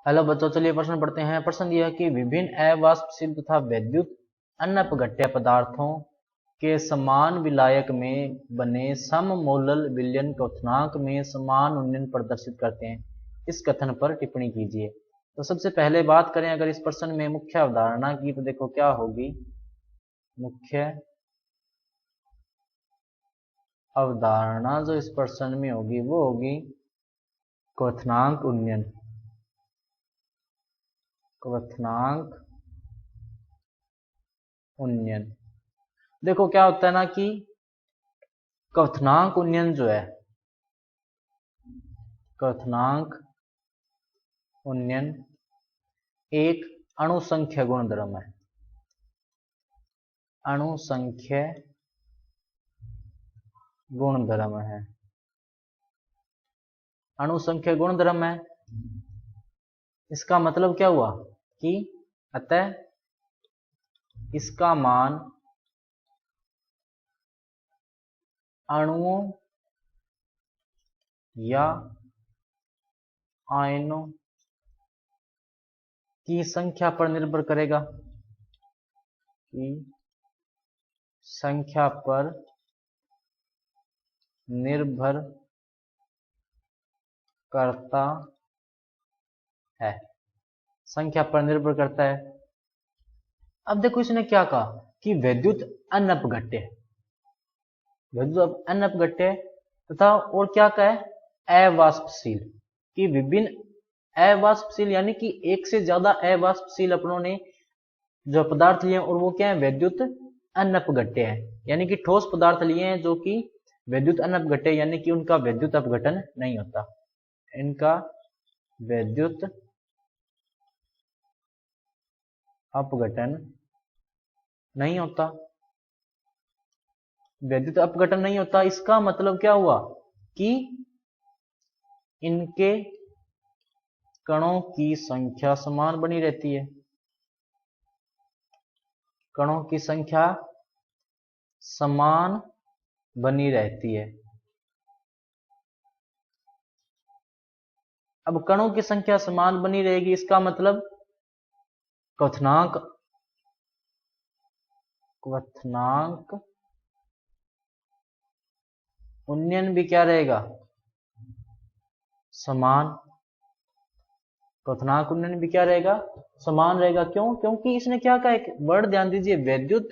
Hello बच्चों, चलिए प्रश्न पढ़ते हैं। प्रश्न यह है कि विभिन्न अवाष्पशील तथा वैद्युत अन्नपघट्य पदार्थों के समान विलायक में बने सममोलल विलयन क्वथनांक में समान उन्नयन प्रदर्शित करते हैं। इस कथन पर टिप्पणी कीजिए। तो सबसे पहले बात करें अगर इस प्रश्न में मुख्य अवधारणा की, तो देखो क्या होगी। मुख्य अवधारणा जो इस प्रश्न में होगी वो होगी क्वथनांक उन्नयन। क्वथनांक उन्नयन देखो क्या होता है ना कि क्वथनांक उन्नयन जो है, क्वथनांक उन्नयन एक अणुसंख्य गुणधर्म है। अणुसंख्य गुणधर्म है। अणुसंख्य गुणधर्म है। इसका मतलब क्या हुआ कि अतः इसका मान अणुओं या आयनों की संख्या पर निर्भर करेगा। की संख्या पर निर्भर करता है। संख्या पर निर्भर करता है। अब देखो इसने क्या कहा कि वैद्युत अन्नपघट्य, वैद्युत अन्नपघट्य तथा और क्या कहा है अवाष्पशील, कि विभिन्न अवाष्पशील यानी कि एक से ज्यादा अवाष्पशील अपनों ने जो पदार्थ लिए और वो क्या है वैद्युत अन्नपघट्य है। यानी कि ठोस पदार्थ लिए हैं जो कि वैद्युत अन्नपघट्य यानी कि उनका वैद्युत अपघटन नहीं होता। इनका वैद्युत अपघटन नहीं होता। वैद्युत अपघटन नहीं होता, इसका मतलब क्या हुआ कि इनके कणों की संख्या समान बनी रहती है। कणों की संख्या समान बनी रहती है। अब कणों की संख्या समान बनी रहेगी, इसका मतलब क्वथनांक उन्नयन भी क्या रहेगा समान। क्वथनांक उन्नयन भी क्या रहेगा समान रहेगा। क्यों? क्योंकि इसने क्या कहा, एक वर्ड ध्यान दीजिए, वैद्युत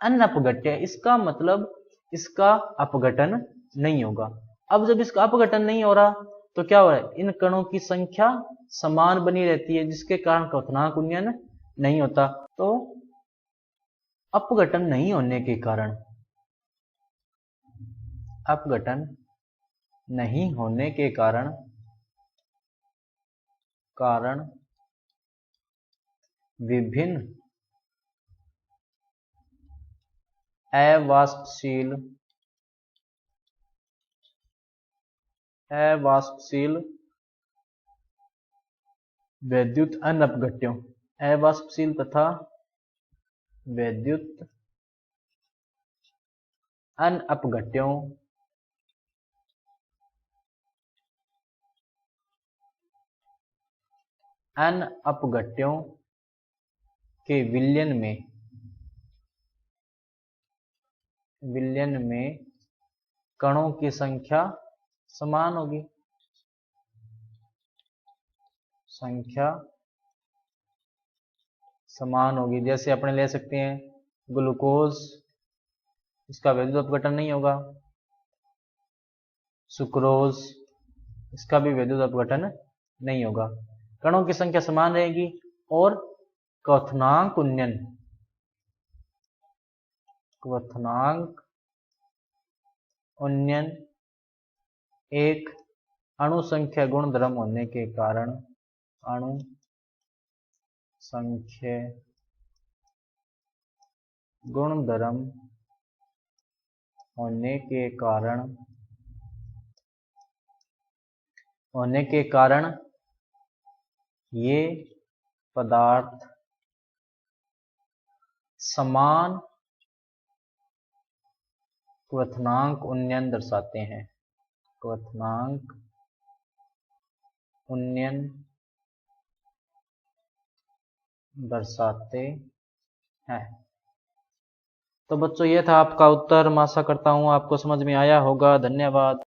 अन्नपघट्य। इसका मतलब इसका अपघटन नहीं होगा। अब जब इसका अपघटन नहीं हो रहा तो क्या हो रहा है, इन कणों की संख्या समान बनी रहती है, जिसके कारण क्वथनांक उन्नयन नहीं होता। तो अपघटन नहीं होने के कारण, अपघटन नहीं होने के कारण विभिन्न अवाष्पशील वैद्युत अन्नपघट्यों, अवाष्पशील तथा वैद्युत अन्नपघट्यों के विलयन में कणों की संख्या समान होगी। संख्या समान होगी। जैसे अपने ले सकते हैं ग्लूकोज, इसका वैद्युत अपघटन नहीं होगा। सुक्रोज, इसका भी वैद्युत अपघटन नहीं होगा। कणों की संख्या समान रहेगी। और क्वथनांक उन्नयन एक अणुसंख्य गुणधर्म होने के कारण, अणुसंख्य गुणधर्म होने के कारण ये पदार्थ समान क्वथनांक उन्नयन दर्शाते हैं। क्वथनांक उन्नयन दर्शाते हैं। तो बच्चों ये था आपका उत्तर। मैं आशा करता हूँ आपको समझ में आया होगा। धन्यवाद।